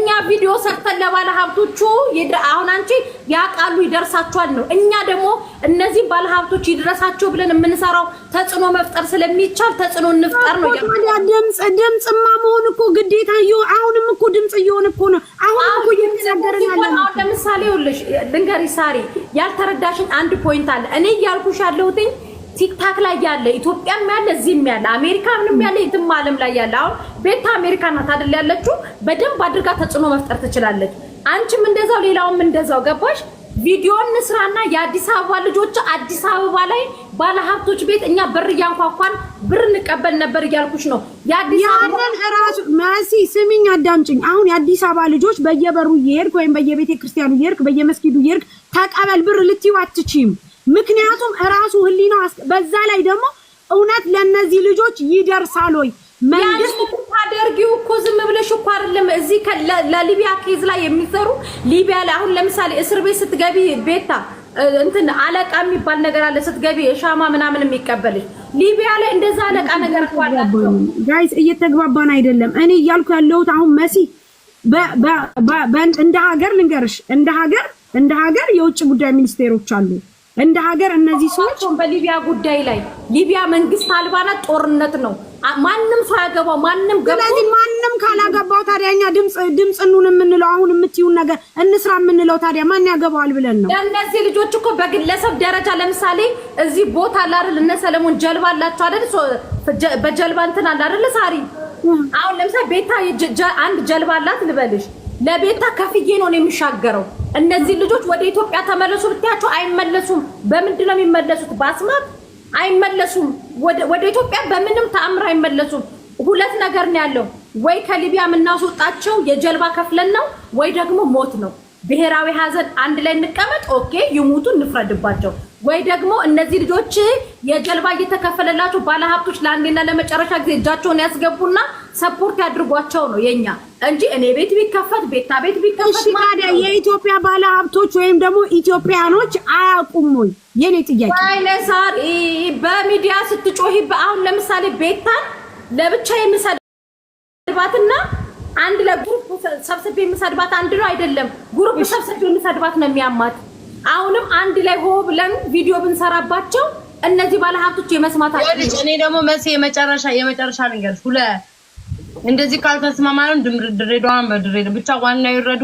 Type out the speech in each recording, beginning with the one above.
እኛ ቪዲዮ ሰርተን ለባለ ሀብቶቹ አሁን አንቺ ያቃሉ ይደርሳቸዋል ነው። እኛ ደግሞ እነዚህ ባለ ሀብቶች ይድረሳቸው ብለን የምንሰራው ተጽዕኖ መፍጠር ስለሚቻል ተጽዕኖ እንፍጠር ነው። ድምጽማ መሆን እኮ ግዴታ አሁንም እኮ ድምጽ እየሆነ እኮ ነው። አሁን እኮ የሚናገረን ያለ ነው። ለምሳሌ ይኸውልሽ ልንገሪ ሳሪ ያልተረዳሽን አንድ ፖይንት አለ። እኔ ያልኩሽ ያለሁትኝ ቲክታክ ላይ ያለ ኢትዮጵያም ያለ እዚህም ያለ አሜሪካንም ያለ የትም ዓለም ላይ ያለ አሁን ቤታ አሜሪካ ናት አይደል ያለችው በደንብ አድርጋ ተጽዕኖ መፍጠር ትችላለች። አንቺም እንደዛው ሌላውም እንደዛው ገባሽ? ቪዲዮ እንስራና የአዲስ አበባ ልጆች አዲስ አበባ ላይ ባለሀብቶች ቤት እኛ በር ያንኳኳን ብር እንቀበል ነበር እያልኩሽ ነው። የአዲስ አበባ ራሱ ማሲ ስሚኝ አዳምጪኝ። አሁን የአዲስ አበባ ልጆች በየበሩ እየሄድክ ወይም በየቤተ ክርስቲያኑ እየሄድክ በየመስጊዱ እየሄድክ ተቀበል ብር ልትይው አትችይም። ምክንያቱም ራሱ ህሊና በዛ ላይ ደግሞ እውነት ለነዚህ ልጆች ይደርሳል ወይ መንግስት ታደርጊው እኮ ዝም ብለሽ እኮ አይደለም። እዚህ ለሊቢያ ኬዝ ላይ የሚሰሩ ሊቢያ ላይ አሁን ለምሳሌ እስር ቤት ስትገቢ ቤታ እንትን አለቃ የሚባል ነገር አለ። ስትገቢ የሻማ ምናምን የሚቀበልሽ ሊቢያ ላይ እንደዛ አለቃ ነገር እኮ አለ። ጋይስ እየተግባባን አይደለም። እኔ እያልኩ ያለሁት አሁን መሲ እንደ ሀገር ልንገርሽ፣ እንደ ሀገር የውጭ ጉዳይ ሚኒስቴሮች አሉ። እንደ ሀገር እነዚህ ሰዎች በሊቢያ ጉዳይ ላይ ሊቢያ መንግስት አልባና ጦርነት ነው። ማንም ሳያገባው ማንም ገባ። ስለዚህ ማንም ካላገባው ታዲያኛ ድምጽ እንኑን የምንለው አሁን የምትዩን ነገር እንስራ የምንለው ታዲያ ማን ያገባዋል ብለን ነው። እነዚህ ልጆች እኮ በግለሰብ ደረጃ ለምሳሌ እዚህ ቦታ አለ አይደል? እነ ሰለሞን ጀልባ አላቸው አይደል? በጀልባ እንትን አለ አይደል? ሳሪ አሁን ለምሳሌ ቤታ አንድ ጀልባ አላት ልበልሽ። ለቤታ ከፍዬ ነው የሚሻገረው። እነዚህ ልጆች ወደ ኢትዮጵያ ተመለሱ ብትያቸው አይመለሱም። በምንድን ነው የሚመለሱት? ባስማት አይመለሱም። ወደ ኢትዮጵያ በምንም ተአምር አይመለሱም። ሁለት ነገር ነው ያለው። ወይ ከሊቢያ የምናስወጣቸው የጀልባ ከፍለን ነው፣ ወይ ደግሞ ሞት ነው። ብሔራዊ ሀዘን አንድ ላይ እንቀመጥ፣ ኦኬ ይሙቱ እንፍረድባቸው። ወይ ደግሞ እነዚህ ልጆች የጀልባ እየተከፈለላቸው ባለሀብቶች ለአንዴና ለመጨረሻ ጊዜ እጃቸውን ያስገቡና ሰፖርት ያድርጓቸው ነው የኛ እንጂ እኔ ቤት ቢከፈት ቤታ ቤት ቢከፈት ታዲያ የኢትዮጵያ ባለሀብቶች ወይም ደግሞ ኢትዮጵያኖች አያውቁም ወይ? የኔ ጥያቄ አይነሳር በሚዲያ ስትጮሂ አሁን ለምሳሌ ቤታን ለብቻ የምሰድባትና አንድ ለግሩፕ ሰብስቤ የምሰድባት አንድ ነው አይደለም። ግሩፕ ሰብስቤ የምሰድባት ነው የሚያማት። አሁንም አንድ ላይ ሆ ብለን ቪዲዮ ብንሰራባቸው እነዚህ ባለሀብቶች የመስማታቸው እኔ ደግሞ መሲ የመጨረሻ ነገር እንደዚህ ካልተስማማን ድሬዳዋን በድሬዳዋ ብቻ ዋናው ይረዱ።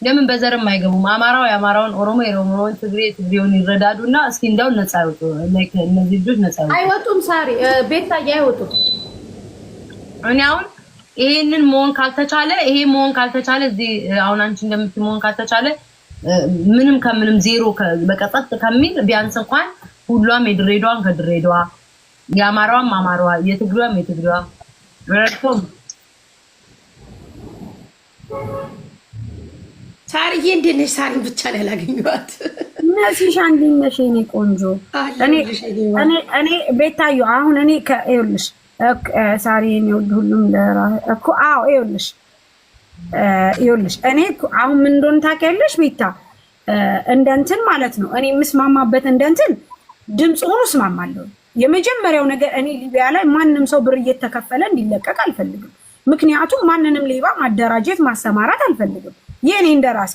ለምን በዘርም አይገቡም? አማራው የአማራውን፣ ኦሮሞ የኦሮሞውን፣ ትግሬውን ይረዳዱና እስኪ እንደው ነፃ ይወጡ። እነዚህ ልጆች ነፃ አይወጡም። ሳሪ ቤታዬ አይወጡም። እኔ አሁን ይሄንን መሆን ካልተቻለ እዚህ አሁን አንቺ እንደምትይ መሆን ካልተቻለ ምንም ከምንም ዜሮ በቀጣጥ ከሚል ቢያንስ እንኳን ሁሉም የድሬዳዋን ከድሬዳዋ የአማራዋም አማራዋ የትግሬዋም የትግሬዋ ረድቶም ሳሪዬ እንዴት ነሽ? ሳሪን ብቻ ላይ ያላገኘኋት ነሲሽ አንዴት ነሽ የኔ ቆንጆ? እኔ ቤታዩ አሁን እኔ ከይኸውልሽ ሳሪ ነው ሁሉም እኮ አዎ ይኸውልሽ እኔ አሁን ምን እንደሆነ ታውቂያለሽ ቤታ እንደንትን ማለት ነው። እኔ የምስማማበት እንደንትን ድምጽ ሆኖ እስማማለሁ። የመጀመሪያው ነገር እኔ ሊቢያ ላይ ማንም ሰው ብር እየተከፈለ እንዲለቀቅ አልፈልግም። ምክንያቱም ማንንም ሌባ ማደራጀት ማሰማራት አልፈልግም። የኔ እንደራሴ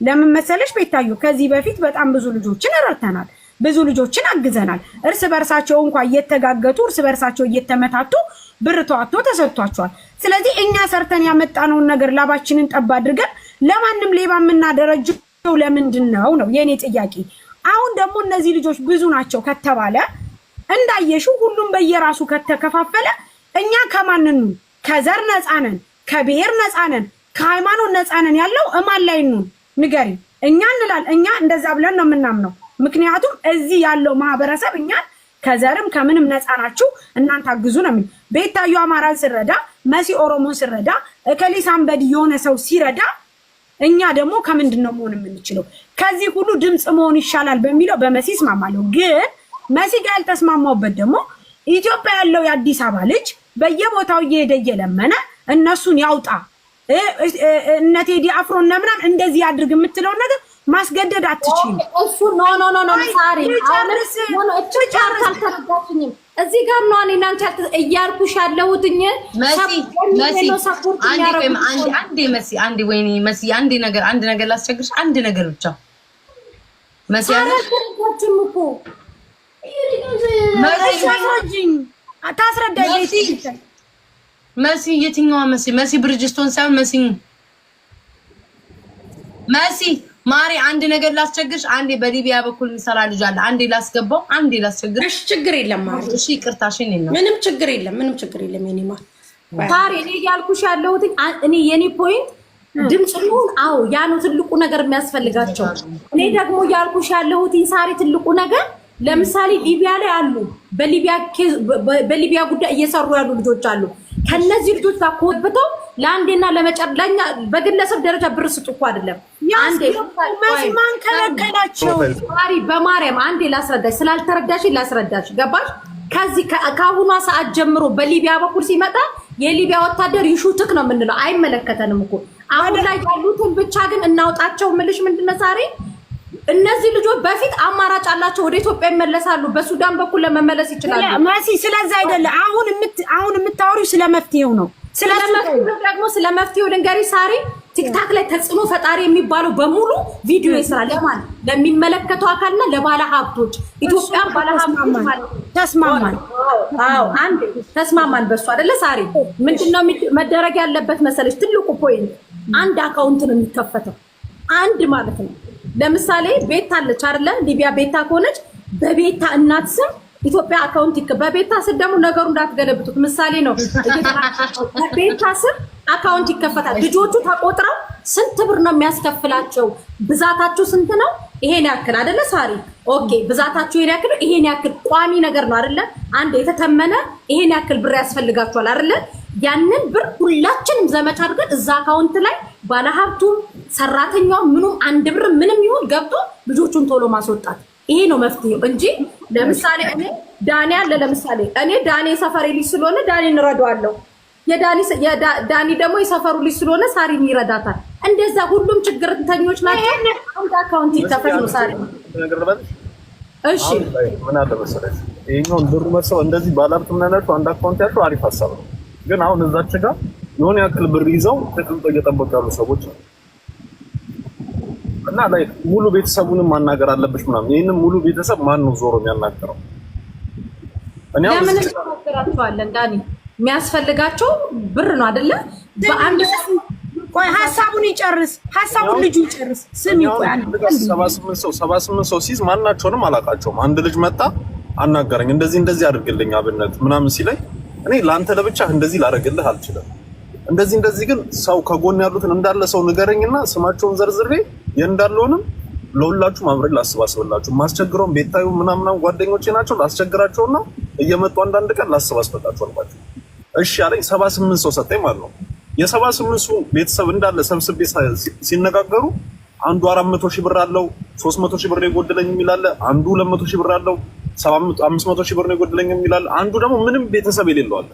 ለምን መሰለሽ ቤታዩ ከዚህ በፊት በጣም ብዙ ልጆችን ረድተናል፣ ብዙ ልጆችን አግዘናል። እርስ በርሳቸው እንኳን እየተጋገጡ እርስ በርሳቸው እየተመታቱ ብር ተዋጥቶ ተሰጥቷቸዋል። ስለዚህ እኛ ሰርተን ያመጣነውን ነገር ላባችንን ጠብ አድርገን ለማንም ሌባ የምናደረጀው ለምንድን ነው የኔ ጥያቄ። አሁን ደግሞ እነዚህ ልጆች ብዙ ናቸው ከተባለ እንዳየሽው ሁሉም በየራሱ ከተከፋፈለ እኛ ከማንኑ ከዘር ነፃ ነን፣ ከብሔር ነፃ ነን፣ ከሃይማኖት ነፃ ነን ያለው እማን ላይ ነው ንገሪ። እኛ እንላለን እኛ እንደዛ ብለን ነው የምናምነው። ምክንያቱም እዚህ ያለው ማህበረሰብ እኛ ከዘርም ከምንም ነፃ ናችሁ እናንተ አግዙ ነው የሚል። ቤታዩ አማራን ሲረዳ፣ መሲ ኦሮሞን ሲረዳ፣ እከሌ ሳምበዲ የሆነ ሰው ሲረዳ እኛ ደግሞ ከምንድን ነው መሆን የምንችለው? ከዚህ ሁሉ ድምጽ መሆን ይሻላል በሚለው በመሲ እስማማለሁ። ግን መሲ ጋር ያልተስማማውበት ደግሞ ኢትዮጵያ ያለው የአዲስ አበባ ልጅ በየቦታው እየሄደ እየለመነ እነሱን ያውጣ እነ ቴዲ አፍሮ እና ምናምን እንደዚህ ያድርግ የምትለውን ነገር ማስገደድ አትችይም። እሱ ኖ ሳሪ እዚህ ጋር ነው እኔ እናንተ እያልኩሽ ያለሁትኝ አንዴ ወይኔ መሲ አንድ ነገር ላስቸግርሽ አንድ ነገር ብቻ መሲ አላደረጋችሁም እኮ መሲ የትኛዋ መሲ ብርጅስቶን ሳይሆን መሲ ማሪ አንድ ነገር ላስቸግርሽ አንዴ በሊቢያ በኩል የሚሰራ ልጅ አለ አንዴ ላስገባው አንዴ ላስቸግርሽ እሺ ችግር የለም ማሪ እሺ ይቅርታሽን ነው ምንም ችግር የለም የኔማ ታሪ እኔ ያልኩሽ ያለሁት እኔ የኔ ፖይንት ድምጽ ነው አዎ ያ ነው ትልቁ ነገር የሚያስፈልጋቸው እኔ ደግሞ ያልኩሽ ያለሁት ሳሪ ትልቁ ነገር ለምሳሌ ሊቢያ ላይ አሉ በሊቢያ ጉዳይ እየሰሩ ያሉ ልጆች አሉ ከነዚህ ልጆች ጋር ኮብተው ለአንዴና ለመጨረሻ በግለሰብ ደረጃ ብር ስጡ እኮ አይደለም አንዴ ማን ከለከላቸው ማሪ በማርያም አንዴ ላስረዳሽ ስላልተረዳሽ ላስረዳሽ ገባሽ ከዚህ ከአሁኗ ሰዓት ጀምሮ በሊቢያ በኩል ሲመጣ የሊቢያ ወታደር ይሹትክ ነው የምንለው አይመለከተንም እኮ አሁን ላይ ያሉትን ብቻ ግን እናውጣቸው ምልሽ ምንድነው ዛሬ እነዚህ ልጆች በፊት አማራጭ አላቸው ወደ ኢትዮጵያ ይመለሳሉ በሱዳን በኩል ለመመለስ ይችላሉ ማሲ ስለዛ አይደለ አሁን የምታወሪው ስለመፍትሄው ነው ስለመፍትሄው ደግሞ ስለመፍትሄው ልንገሪ ሳሪ ቲክታክ ላይ ተጽዕኖ ፈጣሪ የሚባለው በሙሉ ቪዲዮ ይስራል ለማን ለሚመለከተው አካልና ለባለ ሀብቶች ኢትዮጵያን ባለ ሀብቶች ማለት ተስማማን አዎ አንዴ ተስማማን በሱ አይደለ ሳሪ ምንድነው መደረግ ያለበት መሰለሽ ትልቁ ፖይንት አንድ አካውንት ነው የሚከፈተው አንድ ማለት ነው ለምሳሌ ቤታ አለች አይደለ ሊቢያ ቤታ ከሆነች በቤታ እናት ስም ኢትዮጵያ አካውንት በቤታ ስም ደግሞ ነገሩ እንዳትገለብጡት ምሳሌ ነው በቤታ ስም አካውንት ይከፈታል ልጆቹ ተቆጥረው ስንት ብር ነው የሚያስከፍላቸው ብዛታቸው ስንት ነው ይሄን ያክል አይደለ ሳሪ ኦኬ ብዛታቸው ይሄን ያክል ቋሚ ነገር ነው አይደለ አንድ የተተመነ ይሄን ያክል ብር ያስፈልጋቸዋል አይደለ ያንን ብር ሁላችንም ዘመቻ አድርገን እዛ አካውንት ላይ ባለሀብቱ ሰራተኛው ምኑም አንድ ብር ምንም ይሁን ገብቶ ልጆቹን ቶሎ ማስወጣት ይሄ ነው መፍትሄው እንጂ ለምሳሌ እኔ ዳኒ አለ ለምሳሌ እኔ ዳኒ ሰፈሬ ልጅ ስለሆነ ዳኒ እንረዳዋለሁ የዳኒ ደግሞ የሰፈሩ ልጅ ስለሆነ ሳሪን ይረዳታል እንደዛ ሁሉም ችግርተኞች ናቸው አንድ አካውንት ይከፈት ነው ሳሪ እሺ ምን አለ መሰለሽ ይሄኛው ብሩ መሰው እንደዚህ ባለሀብት ምናነቱ አንድ አካውንት ያለው አሪፍ ሀሳብ ነው ግን አሁን እዛች ጋር የሆነ ያክል ብር ይዘው ተቀምጠው እየጠበቁ ያሉ ሰዎች ነው እና ላይ ሙሉ ቤተሰቡንም ማናገር አለብሽ ምናምን ይሄንን ሙሉ ቤተሰብ ማን ነው ዞሮ የሚያናገረው እኔ አሁን ለምን ተናገራቸዋለን ዳኒ የሚያስፈልጋቸው ብር ነው አይደለ በአንድ ቆይ ሐሳቡን ይጨርስ ሐሳቡን ልጁ ይጨርስ ስም ይቆያል 78 ሰው ሲዝ ማናቸውንም አላቃቸውም አንድ ልጅ መጣ አናገረኝ እንደዚህ አድርግልኝ አብነት ምናምን ሲለኝ እኔ ላንተ ለብቻ እንደዚህ ላደርግልህ አልችልም እንደዚህ ግን ሰው ከጎን ያሉትን እንዳለ ሰው ንገረኝና ስማቸውን ዘርዝሬ የእንዳለውንም ለሁላችሁ ማብረድ ላስባስብላችሁ ማስቸግረውን ቤታዩ ምናምን ጓደኞቼ ናቸው ላስቸግራቸውና እየመጡ አንዳንድ ቀን ላስባስብላችሁ አልኳቸው እሺ አለኝ 78 ሰው ሰጠኝ ማለት ነው የ78 ሰው ቤተሰብ እንዳለ ሰብስቤ ሲነጋገሩ አንዱ 400 ሺህ ብር አለው 300 ሺህ ብር የጎደለኝ የሚላል አንዱ 200 ሺህ ብር አለው 500 ሺህ ብር የጎደለኝ የሚላል አንዱ ደግሞ ምንም ቤተሰብ የሌለው አለ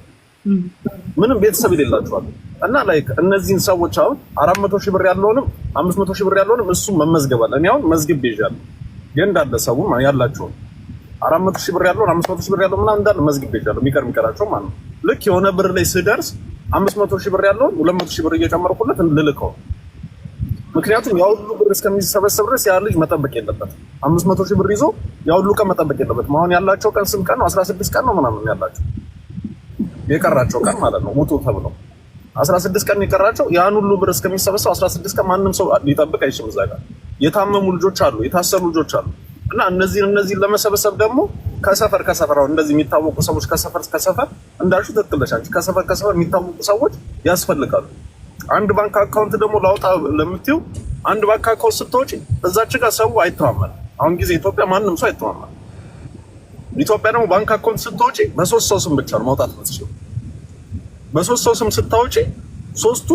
ምንም ቤተሰብ የሌላቸው አለ እና ላይክ እነዚህን ሰዎች አሁን 400 ሺህ ብር ያለውንም 500 ሺህ ብር ያለውንም እሱ መመዝገብ አለ እኔ አሁን መዝግብ ይዣለሁ የእንዳለ ሰው ያላቸው 400 ሺህ ብር ያለውን 500 ሺህ ብር ያለው ምናምን እንዳለ መዝግብ ይዣለሁ የሚቀራቸው ማለት ነው ልክ የሆነ ብር ላይ ስደርስ 500 ሺህ ብር ያለውን 200 ሺህ ብር እየጨመርኩለት ልልከው ምክንያቱም ያው ሁሉ ብር እስከሚሰበሰብ ድረስ ያ ልጅ መጠበቅ የለበትም 500 ሺህ ብር ይዞ ያው ሁሉ ቀን መጠበቅ የለበትም አሁን ያላቸው ቀን ስንት ቀን ነው 16 ቀን ነው ምናምን ያላቸው የቀራቸው ቀን ማለት ነው ሙቱ ተብሎ 16 ቀን የቀራቸው ያን ሁሉ ብር እስከሚሰበሰብ 16 ቀን ማንንም ሰው ሊጠብቅ አይችልም እዛ ጋር የታመሙ ልጆች አሉ የታሰሩ ልጆች አሉ እና እነዚህ ለመሰበሰብ ደግሞ ከሰፈር አሁን እንደዚህ የሚታወቁ ሰዎች ከሰፈር እንዳልሹ ተጥለሽ አንቺ ከሰፈር የሚታወቁ ሰዎች ያስፈልጋሉ አንድ ባንክ አካውንት ደግሞ ላውጣ ለምትዩ አንድ ባንክ አካውንት ስትወጪ እዛች ጋር ሰው አይተማመን አሁን ጊዜ ኢትዮጵያ ማንንም ሰው አይተማመን ኢትዮጵያ ደግሞ ባንክ አካውንት ስትወጪ በሶስት ሰው ስም ብቻ ነው ማውጣት የምትችይው በሶስት ሰው ስም ስታወጪ ሶስቱ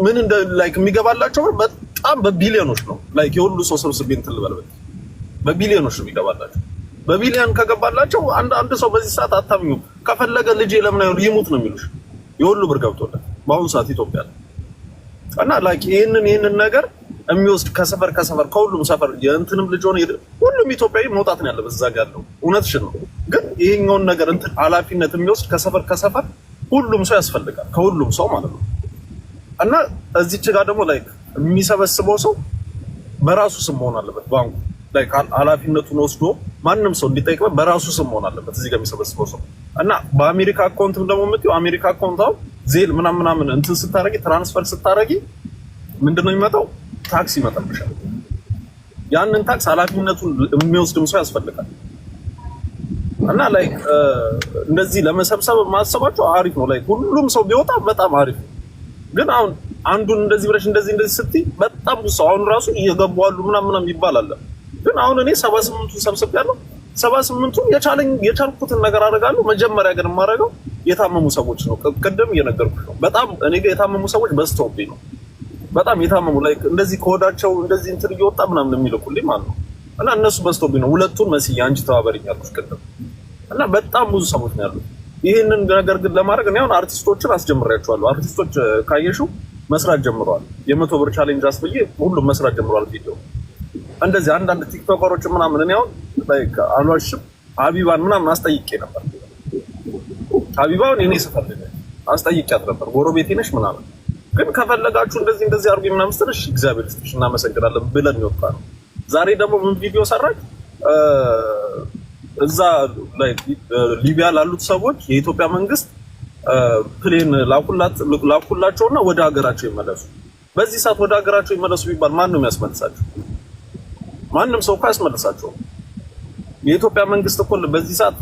ምን እንደ ላይክ የሚገባላቸው በጣም በቢሊዮኖች ነው ላይክ የሁሉ ሰው ሰብስቤ እንትን ልበልበት በቢሊዮኖች ነው የሚገባላቸው በቢሊዮን ከገባላቸው አንድ ሰው በዚህ ሰዓት አታምኙ ከፈለገ ልጅ ለምን አይሆን ይሙት ነው የሚሉሽ የሁሉ ብር ገብቶለት በአሁኑ ሰዓት ኢትዮጵያ እና ላይክ ይሄንን ነገር የሚወስድ ከሰፈር ከሁሉም ሰፈር የእንትንም ልጅ ሆነ ሁሉም ኢትዮጵያዊ መውጣት ነው ያለበት እዛ ጋር ያለው እውነትሽን ነው። ግን ይሄኛውን ነገር እንትን ኃላፊነት የሚወስድ ከሰፈር ሁሉም ሰው ያስፈልጋል፣ ከሁሉም ሰው ማለት ነው። እና እዚች ጋር ደግሞ ላይ የሚሰበስበው ሰው በራሱ ስም መሆን አለበት። ባንኩ ላይ ኃላፊነቱን ወስዶ ማንም ሰው እንዲጠይቅበት በራሱ ስም መሆን አለበት እዚህ ጋር የሚሰበስበው ሰው። እና በአሜሪካ አካውንትም ደግሞ የምትይው አሜሪካ አካውንት አሁን ዜል ምናምን እንትን ስታረጊ ትራንስፈር ስታረጊ ምንድነው የሚመጣው? ታክስ ይመጣብሻል። ያንን ታክስ ኃላፊነቱን የሚወስድም ሰው ያስፈልጋል። እና ላይክ እንደዚህ ለመሰብሰብ ማሰባቸው አሪፍ ነው። ላይክ ሁሉም ሰው ቢወጣ በጣም አሪፍ ነው። ግን አሁን አንዱን እንደዚህ ብለሽ እንደዚህ ስትይ በጣም ብዙ ሰው አሁን ራሱ እየገባዋሉ ምናምን ይባላል። ግን አሁን እኔ 78ቱን ሰብስቤያለሁ። 78ቱን የቻልኩትን ነገር አደርጋለሁ። መጀመሪያ ግን የማደርገው የታመሙ ሰዎች ነው። ቅድም እየነገርኩሽ ነው። በጣም እኔ ጋር የታመሙ ሰዎች በዝተውብኝ ነው። በጣም የታመሙ ላይክ እንደዚህ ከወዳቸው እንደዚህ እንትን እየወጣ ምናምን የሚልኩልኝ ማለት ነው። እና እነሱ በዝተውብኝ ነው። ሁለቱን መስዬ አንቺ ተባበሪኛለሽ ቅድም። እና በጣም ብዙ ሰዎች ነው ያሉት። ይህንን ነገር ግን ለማድረግ እኔ አሁን አርቲስቶችን አስጀምሬያቸዋለሁ። አርቲስቶች ካየሽው መስራት ጀምረዋል። የ100 ብር ቻሌንጅ አስብዬ ሁሉም መስራት ጀምረዋል ቪዲዮ። እንደዚህ አንዳንድ ቲክቶከሮች ምናምን እኔ አሁን ላይክ አሏሽም ሀቢባን ምናምን አስጠይቄ ነበር። ሀቢባን እኔ ስፈልግ አስጠይቄያት ነበር። ጎረቤቴ ነሽ ምናምን ግን ከፈለጋችሁ እንደዚህ አድርጉ ምናምን ስትልሽ እግዚአብሔር ይስጥሽ እናመሰግናለን ብለን ይወጣ ነው። ዛሬ ደግሞ ምን ቪዲዮ ሰራች? እዛ ላይ ሊቢያ ላሉት ሰዎች የኢትዮጵያ መንግስት ፕሌን ላኩላቸውና ወደ ሀገራቸው ይመለሱ። በዚህ ሰዓት ወደ ሀገራቸው ይመለሱ ቢባል ማን ነው የሚያስመልሳቸው? ማንም ሰው እኮ ያስመልሳቸው። የኢትዮጵያ መንግስት እኮ በዚህ ሰዓት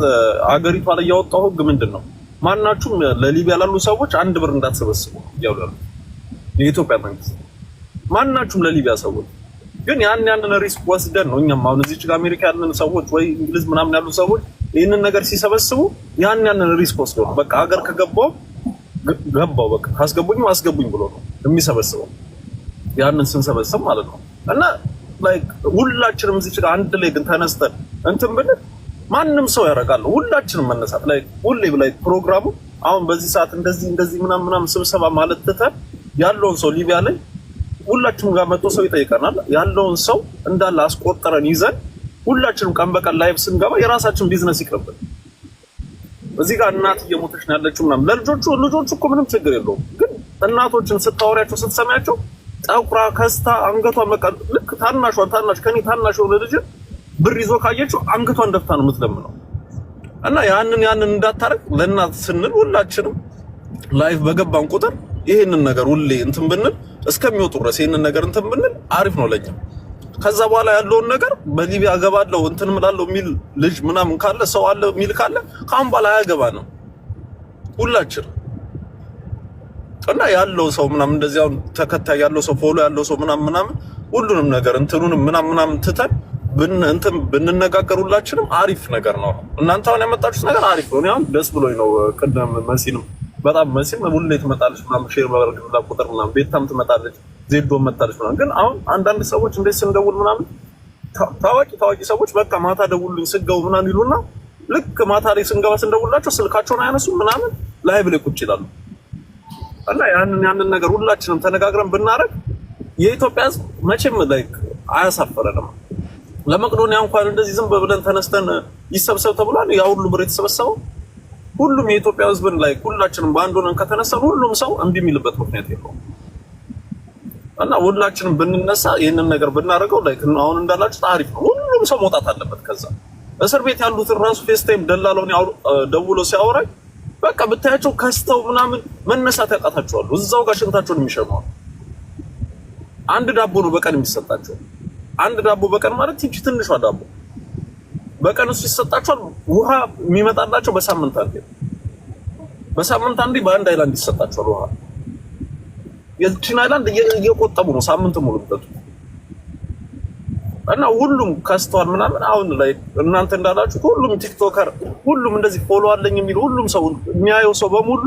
ሀገሪቷ ላይ ያወጣው ህግ ምንድነው? ማናችሁም ለሊቢያ ላሉ ሰዎች 1 ብር እንዳትሰበስቡ ያውላል የኢትዮጵያ መንግስት። ማናችሁም ለሊቢያ ሰዎች ግን ያንን ሪስክ ወስደን ነው እኛም አሁን እዚህ ጋር አሜሪካ ያለን ሰዎች ወይ እንግሊዝ ምናምን ያሉ ሰዎች ይሄንን ነገር ሲሰበስቡ ያንን ሪስክ ወስደው ነው በቃ ሀገር ከገባው በቃ ካስገቡኝ አስገቡኝ ብሎ ነው የሚሰበስበው። ያንን ስንሰበስብ ማለት ነው። እና ላይክ ሁላችንም እዚህ ጋር አንድ ላይ ግን ተነስተን እንትን ብለን ማንም ሰው ያደርጋል። ሁላችንም መነሳት ላይ ሁሌ ላይ ፕሮግራሙ አሁን በዚህ ሰዓት እንደዚህ ምናምን ስብሰባ ማለት ትተን ያለውን ሰው ሊቢያ ላይ ሁላችንም ጋር መጥቶ ሰው ይጠይቀናል። ያለውን ሰው እንዳለ አስቆጥረን ይዘን ሁላችንም ቀን በቀን ላይቭ ስንገባ የራሳችን ቢዝነስ ይቅርብን። እዚህ ጋር እናት እየሞተች ነው ያለችው ምናምን ልጆቹ እኮ ምንም ችግር የለውም። ግን እናቶችን ስታወሪያቸው ስትሰሚያቸው ጠቁራ ከስታ አንገቷን በቃ ልክ ታናሽ ከኔ ታናሽ የሆነ ልጅ ብር ይዞ ካየችው አንገቷን ደፍታ ነው የምትለምነው። እና ያንን እንዳታረግ ለእናት ስንል ሁላችንም ላይቭ በገባን ቁጥር ይሄንን ነገር ሁሌ እንትን ብንል እስከሚወጡ ድረስ ይሄንን ነገር እንትን ብንል አሪፍ ነው ለኛ። ከዛ በኋላ ያለውን ነገር በሊቢያ አገባለሁ እንትን እምላለሁ የሚል ልጅ ምናምን ካለ ሰው አለ የሚል ካለ ካሁን በኋላ አያገባንም ሁላችን። እና ያለው ሰው ምናምን እንደዚህ አሁን ተከታይ ያለው ሰው ፎሎ ያለው ሰው ምናምን ሁሉንም ነገር እንትኑንም ምናምን ትተን ብንነጋገር ሁላችንም አሪፍ ነገር ነው። እናንተ አሁን ያመጣችሁት ነገር አሪፍ ነው። እኔ አሁን ደስ ብሎኝ ነው። ቅድም መሲንም በጣም መሲም ሁሌ ትመጣለች ምናምን ሼር ባደረግላ ቁጥር ምናምን ቤታም ትመጣለች ዜዶም መጣለች ምናምን። ግን አሁን አንዳንድ ሰዎች እንዴት ስንደውል ምናምን ታዋቂ ሰዎች በቃ ማታ ደውሉኝ ስገው ምናምን ይሉና ልክ ማታ ላይ ስንገባ ስንደውላቸው ስልካቸውን አያነሱም ምናምን ላይቭ ላይ ቁጭ ይላሉ። እና ያንን ነገር ሁላችንም ተነጋግረን ብናረግ የኢትዮጵያ ሕዝብ መቼም ላይክ አያሳፈረንም። ለመቅዶኒያ እንኳን እንደዚህ ዝም ብለን ተነስተን ይሰብሰብ ተብሏል። ያ ሁሉ ብር የተሰበሰበው ሁሉም የኢትዮጵያ ሕዝብን ላይ ሁላችንም በአንድ ሆነን ከተነሳን ሁሉም ሰው እምቢ የሚልበት ምክንያት የለውም። እና ሁላችንም ብንነሳ ይሄንን ነገር ብናደርገው ላይክ አሁን እንዳላችሁ ታሪፍ ነው። ሁሉም ሰው መውጣት አለበት። ከዛ እስር ቤት ያሉትን ራሱ ፌስታይም ደላላውን ደውሎ ሲያወራኝ በቃ ብታያቸው ከስተው ምናምን መነሳት ያቃታቸዋል። እዛው ጋር ሽንታቸውን የሚሸማው አንድ ዳቦ ነው በቀን የሚሰጣቸው። አንድ ዳቦ በቀን ማለት ይቺ ትንሿ ዳቦ በቀን እሱ ይሰጣቸዋል። ውሃ የሚመጣላቸው በሳምንት አንዴ በአንድ አይላንድ ይሰጣቸዋል ውሃ። የቺን አይላንድ እየቆጠቡ ነው ሳምንት ሙሉ ብጠጡ። እና ሁሉም ከስተዋል ምናምን። አሁን ላይ እናንተ እንዳላችሁ ሁሉም ቲክቶከር ሁሉም እንደዚህ ፎሎ አለኝ የሚል ሁሉም ሰው የሚያየው ሰው በሙሉ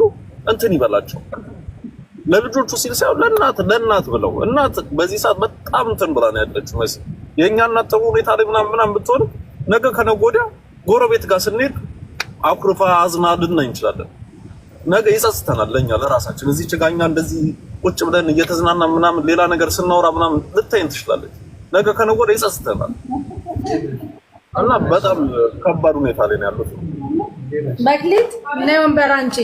እንትን ይበላቸው ለልጆቹ ሲል ሳይሆን ለእናት ብለው። እናት በዚህ ሰዓት በጣም እንትን ብላ ነው ያለችው መሰለኝ። የኛ እናት ጥሩ ሁኔታ ላይ ምናምን ብትሆን ነገ ከነገ ወዲያ ጎረቤት ጋር ስንሄድ አኩርፋ አዝና ልናይ እንችላለን። ነገ ይጸጽተናል ለኛ ለራሳችን። እዚህ ጭጋኛ እንደዚህ ቁጭ ብለን እየተዝናና ምናምን ሌላ ነገር ስናወራ ምናምን ልታይን ትችላለች። ነገ ከነገ ወዲያ ይጸጽተናል እና በጣም ከባድ ሁኔታ ላይ ነው ያሉት። በክሊት ነው ወንበር አንቺ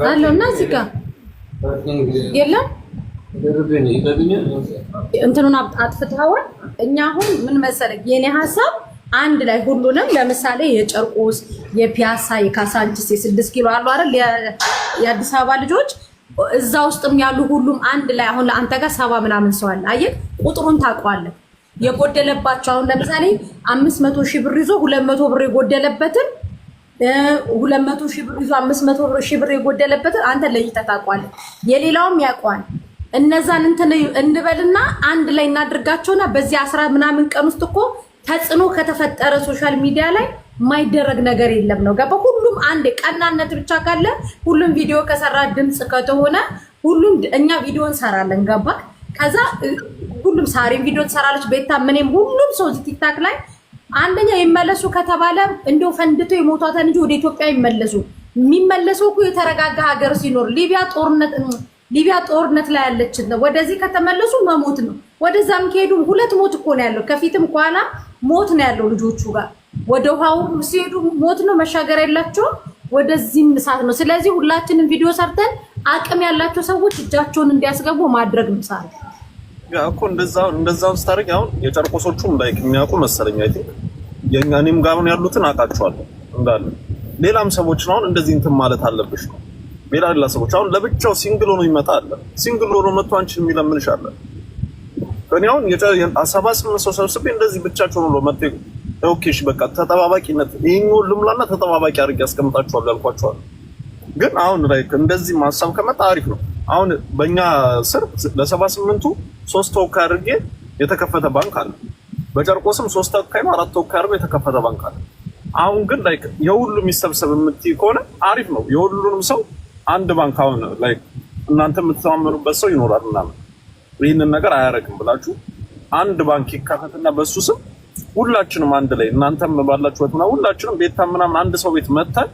አለውና እዚህ ጋር የለም እንትኑን አጥፍተዋል። እኛ አሁን ምን መሰለኝ የኔ ሐሳብ አንድ ላይ ሁሉንም ለምሳሌ የጨርቆስ የፒያሳ የካሳንቺስ የ6 ኪሎ አሉ አይደል የአዲስ አበባ ልጆች እዛ ውስጥም ያሉ ሁሉም አንድ ላይ አሁን ለአንተ ጋር 70 ምናምን ሰው አለ። አየህ ቁጥሩን ታውቀዋለህ። የጎደለባቸው አሁን ለምሳሌ 500 ሺህ ብር ይዞ 200 ብር የጎደለበትን 200 ሺህ ብር ይዞ 500 ሺህ ብር የጎደለበትን አንተ ለይተህ ታውቀዋለህ። የሌላውም ያውቀዋል። እነዛን እንትን እንበልና አንድ ላይ እናድርጋቸውና በዚህ 10 ምናምን ቀን ውስጥ እኮ ተጽዕኖ ከተፈጠረ ሶሻል ሚዲያ ላይ ማይደረግ ነገር የለም ነው ገባ። ሁሉም አንድ ቀናነት ብቻ ካለ ሁሉም ቪዲዮ ከሰራ ድምጽ ከተሆነ ሁሉም እኛ ቪዲዮ እንሰራለን ገባ። ከዛ ሁሉም ሳሪም ቪዲዮ ትሰራለች ቤታ ምንም ሁሉም ሰው ቲክታክ ላይ አንደኛ ይመለሱ ከተባለ እንደው ፈንድቶ የሞቷት እንጂ ወደ ኢትዮጵያ ይመለሱ። የሚመለሰው እኮ የተረጋጋ ሀገር ሲኖር ሊቢያ ጦርነት ላይ ያለች ነው። ወደዚህ ከተመለሱ መሞት ነው። ወደዛም ከሄዱ ሁለት ሞት እኮ ነው ያለው። ከፊትም ኋላ ሞት ነው ያለው ልጆቹ ጋር። ወደ ውሃው ሲሄዱ ሞት ነው መሻገር ያላቸው። ወደዚህም እሳት ነው። ስለዚህ ሁላችንም ቪዲዮ ሰርተን አቅም ያላቸው ሰዎች እጃቸውን እንዲያስገቡ ማድረግ ምሳሌ ያ እኮ እንደዛው ስታርግ አሁን የጨርቆሶቹም ላይክ የሚያውቁ መሰለኝ አይ ቲንክ የኛንም ጋር ያሉትን አውቃቸዋለሁ እንዳለ ሌላም ሰዎች ነው እንደዚህ እንትን ማለት አለብሽ ነው። ሌላ ሰዎች አሁን ለብቻው ሲንግል ሆኖ ይመጣል። ሲንግል ሆኖ መጥቶ አንቺን የሚለምንሽ አለ። እኔ አሁን የ78 ሰው ሰብስቤ እንደዚህ ብቻቸው ነው መጥቶ ኦኬሽ በቃ ተጠባባቂነት ይሄኛው ልምላና ተጠባባቂ አድርጌ ያስቀምጣቸዋለሁ ያልኳቸዋለሁ። ግን አሁን ላይክ እንደዚህ ማሳብ ከመጣ አሪፍ ነው። አሁን በእኛ ስር ለ78ቱ 3 ተወካይ አድርጌ የተከፈተ ባንክ አለ። በጨርቆስም 3 ተወካይ ነው 4 ተወካይ አድርጌ የተከፈተ ባንክ አለ። አሁን ግን ላይክ የሁሉም ይሰብሰብ የምትይ ከሆነ አሪፍ ነው። የሁሉንም ሰው አንድ ባንክ አሁን ላይክ እናንተ የምትተማመኑበት ሰው ይኖራል ምናምን ይህንን ነገር አያረግም ብላችሁ አንድ ባንክ ይከፈትና በሱ ስም ሁላችንም አንድ ላይ እናንተም ባላችሁት ምናምን ሁላችንም ቤታ ምናምን አንድ ሰው ቤት መተን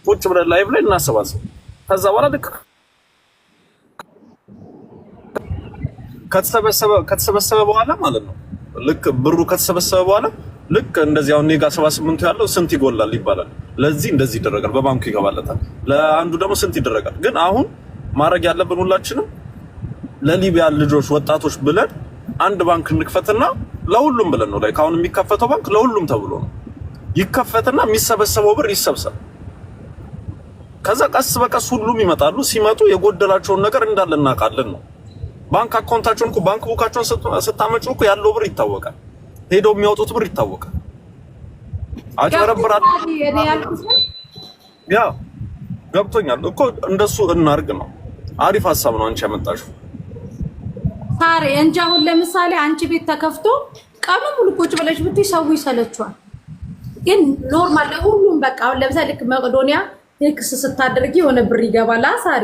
ቁጭ ብለን ላይቭ ላይ እናሰባስብ። ከዛ በኋላ ልክ ከተሰበሰበ በኋላ ማለት ነው ልክ ብሩ ከተሰበሰበ በኋላ ልክ እንደዚህ አሁን ኔጋ 78 ያለው ስንት ይጎላል ይባላል። ለዚህ እንደዚህ ይደረጋል፣ በባንኩ ይገባለታል። ለአንዱ ደግሞ ስንት ይደረጋል። ግን አሁን ማድረግ ያለብን ሁላችንም ለሊቢያ ልጆች ወጣቶች ብለን አንድ ባንክ እንክፈትና ለሁሉም ብለን ነው ላይ አሁን የሚከፈተው ባንክ ለሁሉም ተብሎ ነው ይከፈትና የሚሰበሰበው ብር ይሰብሰብ። ከዛ ቀስ በቀስ ሁሉም ይመጣሉ። ሲመጡ የጎደላቸውን ነገር እንዳለ እናውቃለን ነው። ባንክ አካውንታቸውን እኮ ባንክ ቡካቸውን ስታመጩ እኮ ያለው ብር ይታወቃል። ሄደው የሚያወጡት ብር ይታወቃል። አጭበረብራል። ያ ገብቶኛል እኮ እንደሱ እናርግ ነው። አሪፍ ሐሳብ ነው አንቺ ያመጣሽው ታሪ እንጂ አሁን ለምሳሌ አንቺ ቤት ተከፍቶ ቀኑ ሙሉ ቁጭ ብለሽ ብትይ ሰው ይሰለችዋል። ግን ኖርማል ለሁሉም በቃ አሁን ለምሳሌ መቄዶንያ ቴክስ ስታደርጊ የሆነ ብር ይገባል። አሳሪ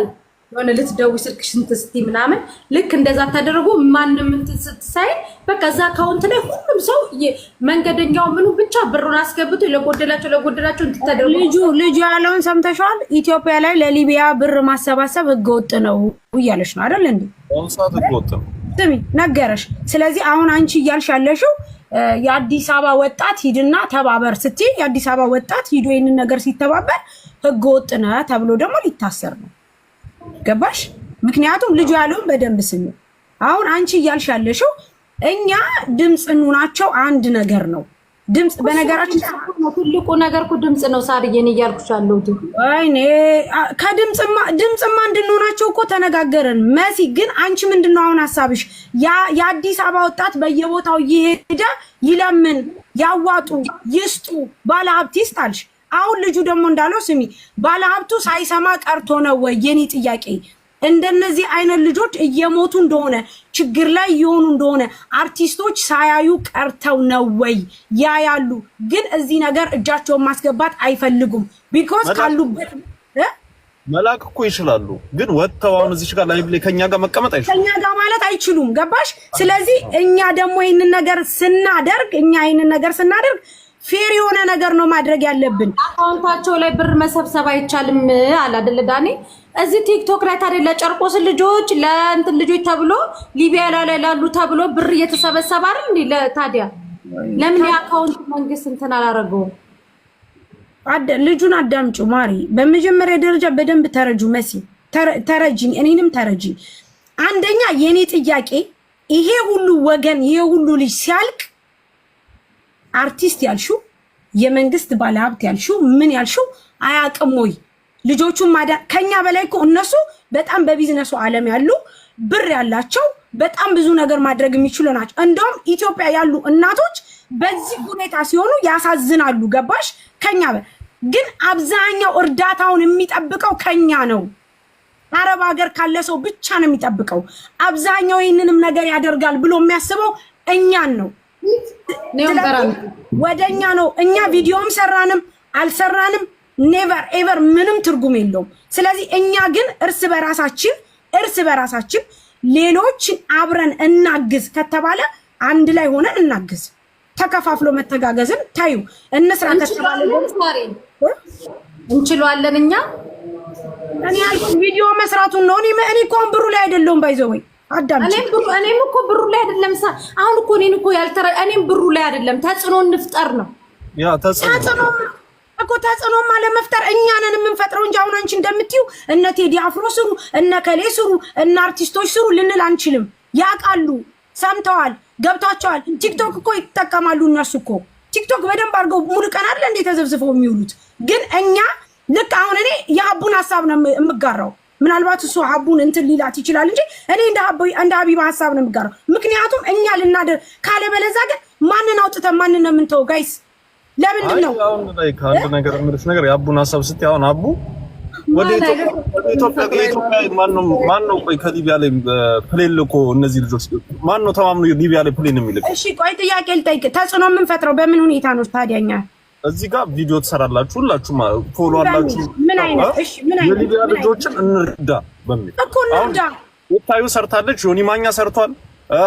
የሆነ ልትደውይ ስልክሽን ትስቲ ምናምን ልክ እንደዛ ተደርጎ ማንንም እንትን ስትሳይ በቃ እዛ አካውንት ላይ ሁሉም ሰው መንገደኛው ምኑ ብቻ ብሩን አስገብቶ ለጎደላቸው እንድትተደርጉ ልጁ ያለውን ሰምተሻል። ኢትዮጵያ ላይ ለሊቢያ ብር ማሰባሰብ ህገወጥ ነው እያለሽ ነው አይደል እንዴ? ወንሳት ህገወጥ ነው ስሚ ነገረሽ። ስለዚህ አሁን አንቺ እያልሽ ያለሽው የአዲስ አበባ ወጣት ሂድና ተባበር ስትይ የአዲስ አበባ ወጣት ሂዶ ይሄንን ነገር ሲተባበር ህገወጥ ነው ተብሎ ደግሞ ሊታሰር ነው። ገባሽ? ምክንያቱም ልጁ ያለውን በደንብ ስሚ። አሁን አንቺ እያልሽ ያለሽው እኛ ድምፅ እንሆናቸው አንድ ነገር ነው። ድምፅ በነገራችን ትልቁ ነገር እኮ ድምፅ ነው። ሳርዬን እያልኩሽ አለሁት። ወይኔ ድምፅማ እንድንሆናቸው እኮ ተነጋገርን። መሲ ግን አንቺ ምንድነው አሁን ሀሳብሽ? የአዲስ አበባ ወጣት በየቦታው እየሄደ ይለምን፣ ያዋጡ፣ ይስጡ፣ ባለሀብት ይስጣልሽ። አሁን ልጁ ደግሞ እንዳለው ስሚ፣ ባለሀብቱ ሳይሰማ ቀርቶ ነው ወይ? የኔ ጥያቄ እንደነዚህ አይነት ልጆች እየሞቱ እንደሆነ ችግር ላይ እየሆኑ እንደሆነ አርቲስቶች ሳያዩ ቀርተው ነው ወይ? ያያሉ፣ ግን እዚህ ነገር እጃቸውን ማስገባት አይፈልጉም። ቢኮዝ ካሉበት መላክ እኮ ይችላሉ፣ ግን ወጥተው አሁን እዚህ ጋር ላይቭ ላይ ከኛ ጋር መቀመጥ አይችሉም። ከኛ ጋር ማለት አይችሉም። ገባሽ? ስለዚህ እኛ ደግሞ ይሄንን ነገር ስናደርግ ፌር የሆነ ነገር ነው ማድረግ ያለብን። አካውንታቸው ላይ ብር መሰብሰብ አይቻልም አለ አይደል ዳኒ? እዚህ ቲክቶክ ላይ ታዲያ ለጨርቆስ ልጆች ለእንትን ልጆች ተብሎ ሊቢያ ላይ ላሉ ተብሎ ብር እየተሰበሰበ አይደል እንዴ? ታዲያ ለምን የአካውንት መንግስት እንትን አላረገውም? ልጁን አዳምጩ ማሪ። በመጀመሪያ ደረጃ በደንብ ተረጁ። መሲ ተረጂኝ፣ እኔንም ተረጂኝ። አንደኛ የኔ ጥያቄ ይሄ ሁሉ ወገን ይሄ ሁሉ ልጅ ሲያልቅ አርቲስት ያልሽው የመንግስት ባለሀብት ያልሽው ምን ያልሽው አያውቅም ወይ? ልጆቹን ማዳን ከኛ በላይ እኮ እነሱ በጣም በቢዝነሱ ዓለም ያሉ ብር ያላቸው በጣም ብዙ ነገር ማድረግ የሚችሉ ናቸው። እንደውም ኢትዮጵያ ያሉ እናቶች በዚህ ሁኔታ ሲሆኑ ያሳዝናሉ። ገባሽ? ከኛ ግን አብዛኛው እርዳታውን የሚጠብቀው ከኛ ነው። አረብ ሀገር ካለ ሰው ብቻ ነው የሚጠብቀው። አብዛኛው ይህንንም ነገር ያደርጋል ብሎ የሚያስበው እኛን ነው፣ ወደኛ ነው። እኛ ቪዲዮም ሰራንም አልሰራንም ኔቨር ኤቨር ምንም ትርጉም የለውም። ስለዚህ እኛ ግን እርስ በራሳችን ሌሎች አብረን እናግዝ ከተባለ አንድ ላይ ሆነን እናግዝ። ተከፋፍሎ መተጋገዝን ታዩ እንስራ ከተባለ እንችላለን። እኛ እኔ ያልኩት ቪዲዮ መስራቱን ነው። እኔ እኮ ብሩ ላይ አይደለም ባይዘው ወይ አዳምጪ። እኔም እኮ ብሩ ላይ አይደለም። አሁን እኮ እኔን እኮ እኔም ብሩ ላይ አይደለም። ተጽዕኖ እንፍጠር ነው። ያ ተጽዕኖ ማለት መፍጠር እኛ ነን የምንፈጥረው እንጂ አሁን አንቺ እንደምትዩ እነ ቴዲ አፍሮ ስሩ፣ እነ ከሌ ስሩ፣ እነ አርቲስቶች ስሩ ልንል አንችልም። ያውቃሉ፣ ሰምተዋል፣ ገብቷቸዋል። ቲክቶክ እኮ ይጠቀማሉ እነሱ እኮ ቲክቶክ በደንብ አድርገው ሙሉ ቀን አይደል እንዴ ተዘብዝፈው የሚውሉት። ግን እኛ ልክ አሁን እኔ የሀቡን ሀሳብ ነው የምጋራው። ምናልባት እሱ ሀቡን እንትን ሊላት ይችላል እንጂ እኔ እንደ ሀቢባ ሀሳብ ነው የምጋራው። ምክንያቱም እኛ ልናደር ካለበለዚያ ግን ማንን አውጥተን ማንን ነው የምንተው? ጋይስ ለምንድን ነው አሁን ላይ ከአንድ ነገር ምንድነው ነገር የሀቡን ሀሳብ ስትይ አሁን ሀቡ ወደ ኢትዮጵያ ማን ነው ቆይ ከሊቢያ ላይ ፕሌን ልኮ እነዚህ ልጆች ማን ነው ተማምኖ ሊቢያ ላይ ፕሌን የሚልከው? እሺ ቆይ ጥያቄ ልጠይቅ። ተጽዕኖ የምንፈጥረው በምን ሁኔታ ነው ታዲያኛ? እዚህ ጋር ቪዲዮ ትሰራላችሁ፣ ሁላችሁም ፎሎ አላችሁ። ምን አይነት እሺ ምን አይነት የሊቢያ ልጆችን እንርዳ በሚል እኮ እንርዳ። ወታዩ ሰርታለች፣ ዮኒ ማኛ ሰርቷል፣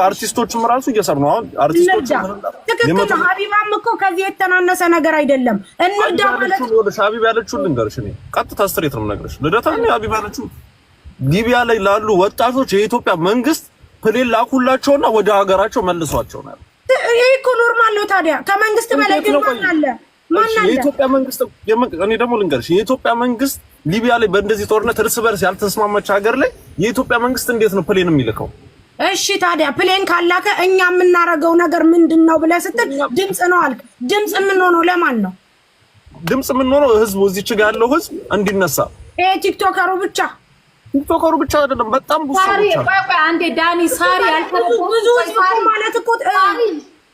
አርቲስቶችም ራሱ እየሰሩ ነው። አሁን አርቲስቶች ትክክል ነው። ሀቢባም እኮ ከዚህ የተናነሰ ነገር አይደለም። እንርዳ ማለት ነው። ወደ ሀቢባ ያለችው ልንገርሽ፣ እኔ ቀጥታ ስትሬት ነው የምነግርሽ። ልደታ ሀቢባ ያለችው ሊቢያ ላይ ላሉ ወጣቶች የኢትዮጵያ መንግስት ፕሌን ላኩላቸውና ወደ ሀገራቸው መልሷቸው ነው። ይሄ እኮ ኖርማል ነው። ታዲያ ከመንግስት በላይ ግን ማን አለ? የኢትዮጵያ መንግስት እኔ ደግሞ ልንገርሽ፣ የኢትዮጵያ መንግስት ሊቢያ ላይ በእንደዚህ ጦርነት እርስ በርስ ያልተስማማች ሀገር ላይ የኢትዮጵያ መንግስት እንዴት ነው ፕሌን የሚልከው? እሺ ታዲያ ፕሌን ካላከ እኛ የምናረገው ነገር ምንድነው ብለህ ስትል ድምጽ ነው አልክ። ድምጽ የምንሆነው ለማን ነው? ድምጽ የምንሆነው ህዝቡ፣ እዚች ጋር ያለው ህዝብ እንዲነሳ። ይሄ ቲክቶከሩ ብቻ አይደለም፣ በጣም ብዙ ሰዎች አሉ። ቆይ አንዴ ዳኒ ሳሪ ብዙ ማለት እኮ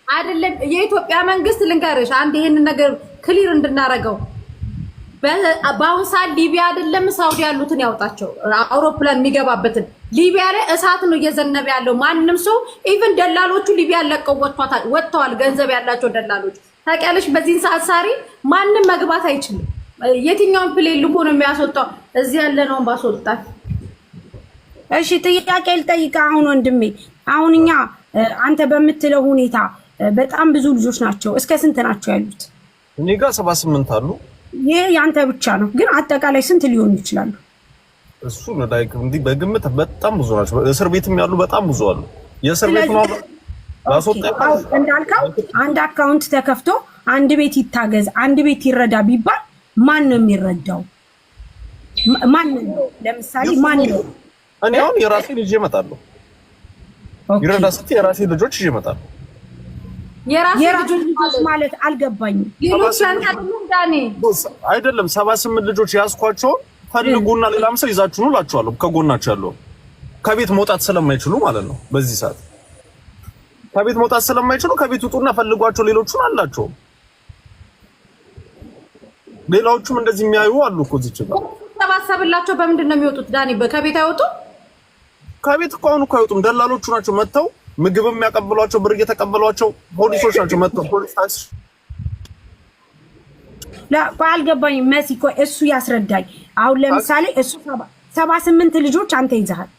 አይደለም። የኢትዮጵያ መንግስት ልንገርሽ አንድ ይሄን ነገር ክሊር እንድናረገው በአሁን ሰዓት ሊቢያ አይደለም ሳውዲ ያሉትን ያውጣቸው፣ አውሮፕላን የሚገባበትን ሊቢያ ላይ እሳት ነው እየዘነበ ያለው። ማንም ሰው ኢቭን ደላሎቹ ሊቢያ ለቀው ወጥተዋል። ገንዘብ ያላቸው ደላሎች ታውቂያለሽ። በዚህ ሰዓት ሳሪ ማንም መግባት አይችልም። የትኛውን ፕሌን ልኮ ነው የሚያስወጣው? እዚህ ያለነውን ባስወጣት። እሺ ጥያቄ ልጠይቅ አሁን ወንድሜ። አሁን እኛ አንተ በምትለው ሁኔታ በጣም ብዙ ልጆች ናቸው። እስከ ስንት ናቸው ያሉት? እኔ ጋር 78 አሉ። ይሄ ያንተ ብቻ ነው፣ ግን አጠቃላይ ስንት ሊሆኑ ይችላሉ? እሱ ነው ላይክ እንዴ በግምት በጣም ብዙ ናቸው። እስር ቤትም ያሉ በጣም ብዙ አሉ። የእስር ቤት ነው እንዳልከው አንድ አካውንት ተከፍቶ አንድ ቤት ይታገዝ፣ አንድ ቤት ይረዳ ቢባል ማን ነው የሚረዳው? ማን ነው? ለምሳሌ ማን ነው? እኔ አሁን የራሴን ይዤ እመጣለሁ። ይረዳ ስትይ የራሴ ልጆች ይዤ እመጣለሁ። የራሴ ልጆች ማለት አልገባኝም። አይደለም 78 ልጆች ያስኳቸው ፈልጉና ሌላም ሰው ይዛችሁ ነው እላችኋለሁ። ከጎናቸው ያለው ከቤት መውጣት ስለማይችሉ ማለት ነው። በዚህ ሰዓት ከቤት መውጣት ስለማይችሉ ከቤት ውጡና ፈልጓቸው። ሌሎቹን አላቸው። ሌላዎቹም እንደዚህ የሚያዩ አሉ እኮ እዚህ ጋር ተባሰብላቸው። በምንድን ነው የሚወጡት? ዳኒ ከቤት አይወጡ። ከቤት እኮ አሁን እኮ አይወጡም። ደላሎቹ ናቸው መጥተው ምግብ የሚያቀብሏቸው፣ ብር እየተቀበሏቸው ፖሊሶች ናቸው መጥተው ፖሊስ ታክሲ አልገባኝም። መሲ እኮ እሱ ያስረዳኝ። አሁን ለምሳሌ እሱ 78 ልጆች አንተ ይዘሃል።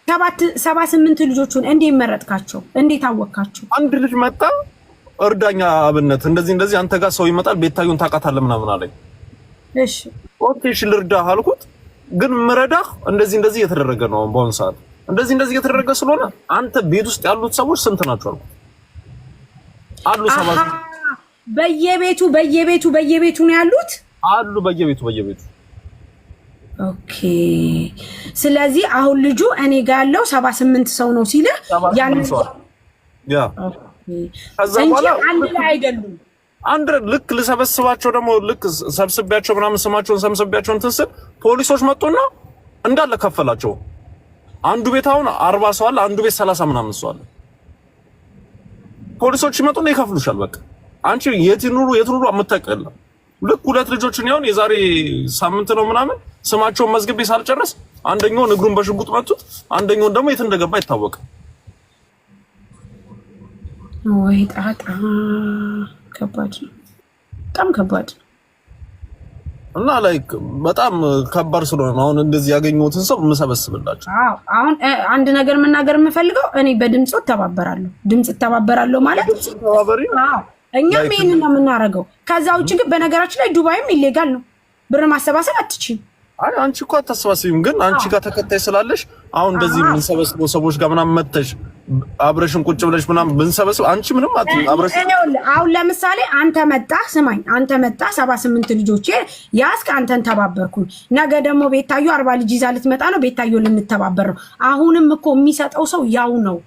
78 ልጆቹን እንዴት መረጥካቸው? እንዴት አወቅካቸው? አንድ ልጅ መጣ እርዳኛ አብነት እንደዚህ አንተ ጋር ሰው ይመጣል ቤታዩን ታውቃታለህ ምናምን አለኝ። እሺ ኦኬ እሺ ልርዳህ አልኩት። ግን ምረዳህ እንደዚህ እየተደረገ ነው በአሁን ሰዓት እንደዚህ እየተደረገ ስለሆነ አንተ ቤት ውስጥ ያሉት ሰዎች ስንት ናቸው አልኩት። አሉ ሰባት በየቤቱ ነው ያሉት አሉ በየቤቱ ኦኬ። ስለዚህ አሁን ልጁ እኔ ጋር ያለው 78 ሰው ነው ሲል ያን ያ እንጂ አንድ ላይ አይደሉም። አንድ ልክ ልሰበስባቸው ደግሞ ልክ ሰብስቢያቸው ምናምን ስማቸውን ሰብስቢያቸው እንትን ስል ፖሊሶች መጡና እንዳለ ከፈላቸው። አንዱ ቤት አሁን 40 ሰው አለ፣ አንዱ ቤት 30 ምናምን ሰው አለ። ፖሊሶች ይመጡና ይከፍሉሻል። በቃ አንቺ የት ይኑሩ አምታቀለ ልክ ሁለት ልጆችን ያውን የዛሬ ሳምንት ነው ምናምን ስማቸውን መዝግቤ ሳልጨርስ አንደኛውን እግሩን በሽጉጥ መቱት፣ አንደኛውን ደግሞ የት እንደገባ አይታወቅም። ወይ ጣጣ ከባድ ነው፣ በጣም ከባድ እና ላይክ በጣም ከባድ ስለሆነ አሁን እንደዚህ ያገኘሁትን ሰው የምሰበስብላችሁ። አሁን አንድ ነገር መናገር የምፈልገው እኔ በድምጽ ተባበራለሁ ማለት ተባበሪ። እኛም ይሄንን ነው የምናደርገው። ከዛ ውጭ ግን በነገራችን ላይ ዱባይም ኢሌጋል ነው፣ ብር ማሰባሰብ አትችይም። አይ አንቺ እኮ አታሰባስቢም፣ ግን አንቺ ጋር ተከታይ ስላለሽ አሁን እንደዚህ የምንሰበስበው ሰዎች ጋር ምናምን መተሽ አብረሽን ቁጭ ብለሽ ምናምን ብንሰበስብ አንቺ ምንም አብረሽ አሁን ለምሳሌ አንተ መጣህ፣ ስማኝ፣ አንተ መጣህ 78 ልጆች ያስክ አንተን ተባበርኩኝ። ነገ ደግሞ ቤታዩ 40 ልጅ ይዛ ልትመጣ ነው፣ ቤታዩ ልንተባበር ነው። አሁንም እኮ የሚሰጠው ሰው ያው ነው።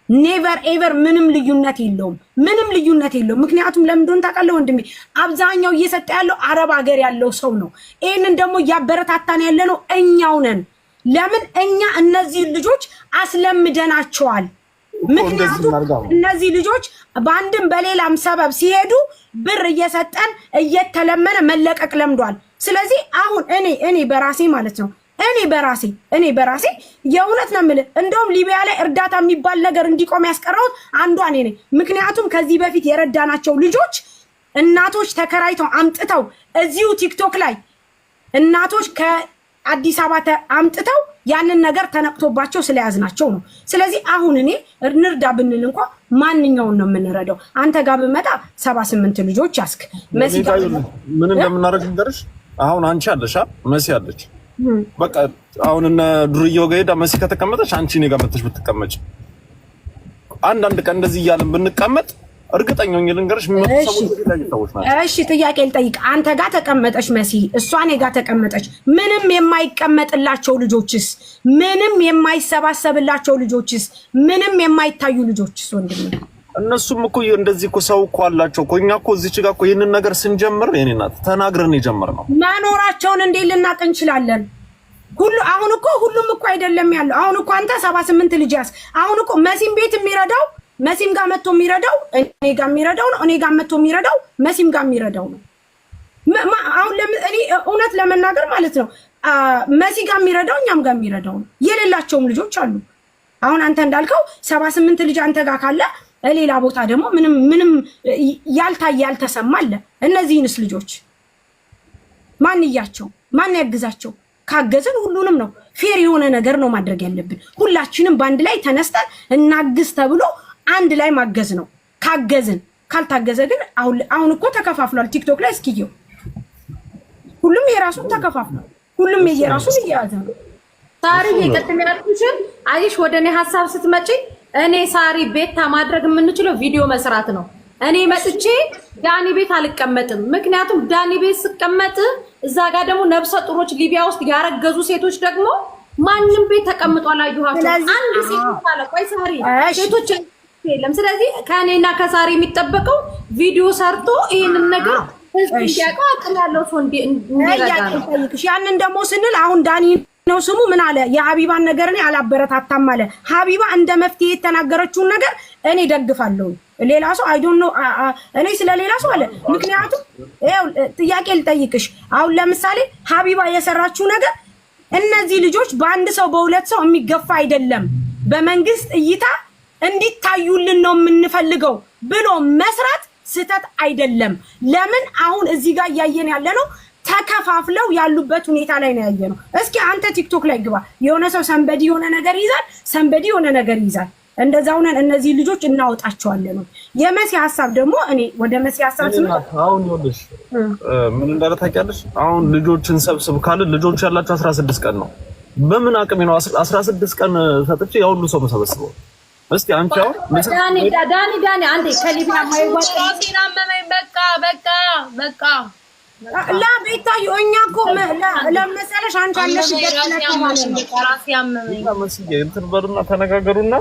ኔቨር ኤቨር ምንም ልዩነት የለውም። ምክንያቱም ለምንድን ታውቃለህ ወንድሜ፣ አብዛኛው እየሰጠ ያለው አረብ ሀገር ያለው ሰው ነው። ይሄንን ደግሞ እያበረታታን ያለ ነው እኛው ነን። ለምን እኛ እነዚህ ልጆች አስለምደናቸዋል። ምክንያቱም እነዚህ ልጆች በአንድም በሌላም ሰበብ ሲሄዱ ብር እየሰጠን እየተለመነ መለቀቅ ለምዷል። ስለዚህ አሁን እኔ በራሴ ማለት ነው እኔ በራሴ የእውነት ነው የምልህ፣ እንደውም ሊቢያ ላይ እርዳታ የሚባል ነገር እንዲቆም ያስቀረውት አንዷ እኔ ነኝ። ምክንያቱም ከዚህ በፊት የረዳናቸው ልጆች እናቶች ተከራይተው አምጥተው እዚሁ ቲክቶክ ላይ እናቶች ከአዲስ አበባ አምጥተው ያንን ነገር ተነቅቶባቸው ስለያዝናቸው ነው። ስለዚህ አሁን እኔ እንርዳ ብንል እንኳን ማንኛውን ነው የምንረዳው? አንተ ጋር ብመጣ 78 ልጆች ያስክ መሲ ጋር ምን እንደምናደርግ እንደርሽ አሁን አንቺ አለሽ መሲ አለች። በቃ አሁን እነ ዱርዬው ጋር ሄዳ መሲ ከተቀመጠች አንቺ እኔ ጋር መጥተሽ ብትቀመጭ አንድ ቀን እንደዚህ እያልን ብንቀመጥ እርግጠኛ ነኝ ልንገርሽ ሰዎች ናቸው። እሺ ጥያቄ ልጠይቅ። አንተ ጋር ተቀመጠች መሲ፣ እሷ እኔ ጋር ተቀመጠች። ምንም የማይቀመጥላቸው ልጆችስ፣ ምንም የማይሰባሰብላቸው ልጆችስ፣ ምንም የማይታዩ ልጆችስ ወንድም እነሱም እኮ እንደዚህ እኮ ሰው እኮ አላቸው እኮ። እኛ እኮ እዚች ጋር እኮ ይሄንን ነገር ስንጀምር የኔ እናት ተናግረን የጀመርነው መኖራቸውን እንዴት ልናቅ እንችላለን? አሁን እኮ ሁሉም እኮ አይደለም ያለው። አሁን እኮ አንተ 78 ልጅ ያስ አሁን እኮ መሲም ቤት የሚረዳው መሲም ጋር መጥቶ የሚረዳው እኔ ጋር የሚረዳው ነው። እኔ ጋር መጥቶ የሚረዳው መሲም ጋር የሚረዳው ነው። አሁን እኔ እውነት ለመናገር ማለት ነው መሲ ጋር የሚረዳው እኛም ጋር የሚረዳው ነው። የሌላቸውም ልጆች አሉ። አሁን አንተ እንዳልከው 78 ልጅ አንተ ጋር ካለ ሌላ ቦታ ደግሞ ምንም ያልታየ ያልተሰማለ። እነዚህንስ ልጆች ማን ያያቸው? ማን ያግዛቸው? ካገዘን ሁሉንም ነው ፌር የሆነ ነገር ነው ማድረግ ያለብን። ሁላችንም ባንድ ላይ ተነስተን እናግዝ ተብሎ አንድ ላይ ማገዝ ነው ካገዝን። ካልታገዘ ግን አሁን እኮ ተከፋፍሏል። ቲክቶክ ላይ እስኪየው ሁሉም የራሱን ተከፋፍሏል። ሁሉም የራሱን እያያዘ ነው። ሳሪ ይቀጥም ያልኩሽን አይሽ ወደኔ ሐሳብ ስትመጪ እኔ ሳሪ ቤታ ማድረግ የምንችለው ቪዲዮ መስራት ነው። እኔ መጥቼ ዳኒ ቤት አልቀመጥም። ምክንያቱም ዳኒ ቤት ስቀመጥ እዛ ጋር ደግሞ ነብሰ ጡሮች ሊቢያ ውስጥ ያረገዙ ሴቶች ደግሞ ማንንም ቤት ተቀምጧል አዩሃቸው። አንድ ሴት ታለ ቆይ ሳሪ ሴቶች የለም። ስለዚህ ከኔና ከሳሪ የሚጠበቀው ቪዲዮ ሰርቶ ይሄንን ነገር እንዲያውቀው አቅም ያለው ሰው እንዲረዳ ነው። ያንን ደግሞ ስንል አሁን ዳኒ ነው ስሙ ምን አለ? የሀቢባን ነገር እኔ አላበረታታም አለ። ሀቢባ እንደ መፍትሄ የተናገረችውን ነገር እኔ ደግፋለሁ። ሌላ ሰው አይ ዶንት ኖ እኔ ስለሌላ ሰው አለ። ምክንያቱም ጥያቄ ልጠይቅሽ። አሁን ለምሳሌ ሀቢባ የሰራችው ነገር እነዚህ ልጆች በአንድ ሰው በሁለት ሰው የሚገፋ አይደለም፣ በመንግስት እይታ እንዲታዩልን ነው የምንፈልገው ብሎ መስራት ስህተት አይደለም። ለምን አሁን እዚህ ጋር እያየን ያለ ነው ተከፋፍለው ያሉበት ሁኔታ ላይ ነው ያየነው። እስኪ አንተ ቲክቶክ ላይ ግባ። የሆነ ሰው ሰንበዲ የሆነ ነገር ይዛል፣ ሰንበዲ የሆነ ነገር ይዛል። እንደዛው ነን። እነዚህ ልጆች እናወጣቸዋለን። የመሲ ሀሳብ ደግሞ እኔ ወደ መሲ ሀሳብ አሁን ይኸውልሽ ምን እንዳለ ታውቂያለሽ? አሁን ልጆችን ሰብስብ ካለ ልጆች ያላቸው 16 ቀን ነው። በምን አቅሜ ነው 16 ቀን ሰጥቼ ያው ሁሉ ሰው መሰበስበው? እስቲ አንቺ አሁን ዳኒ አንዴ ከሊቢያ ማይዋጥ ሲናመመኝ በቃ ላ ቤታዩ እኛ እኮ ለመሰለሽ አንቺ አለሽ ራሴ ያመመኝ እንትን በሉና ተነጋገሩና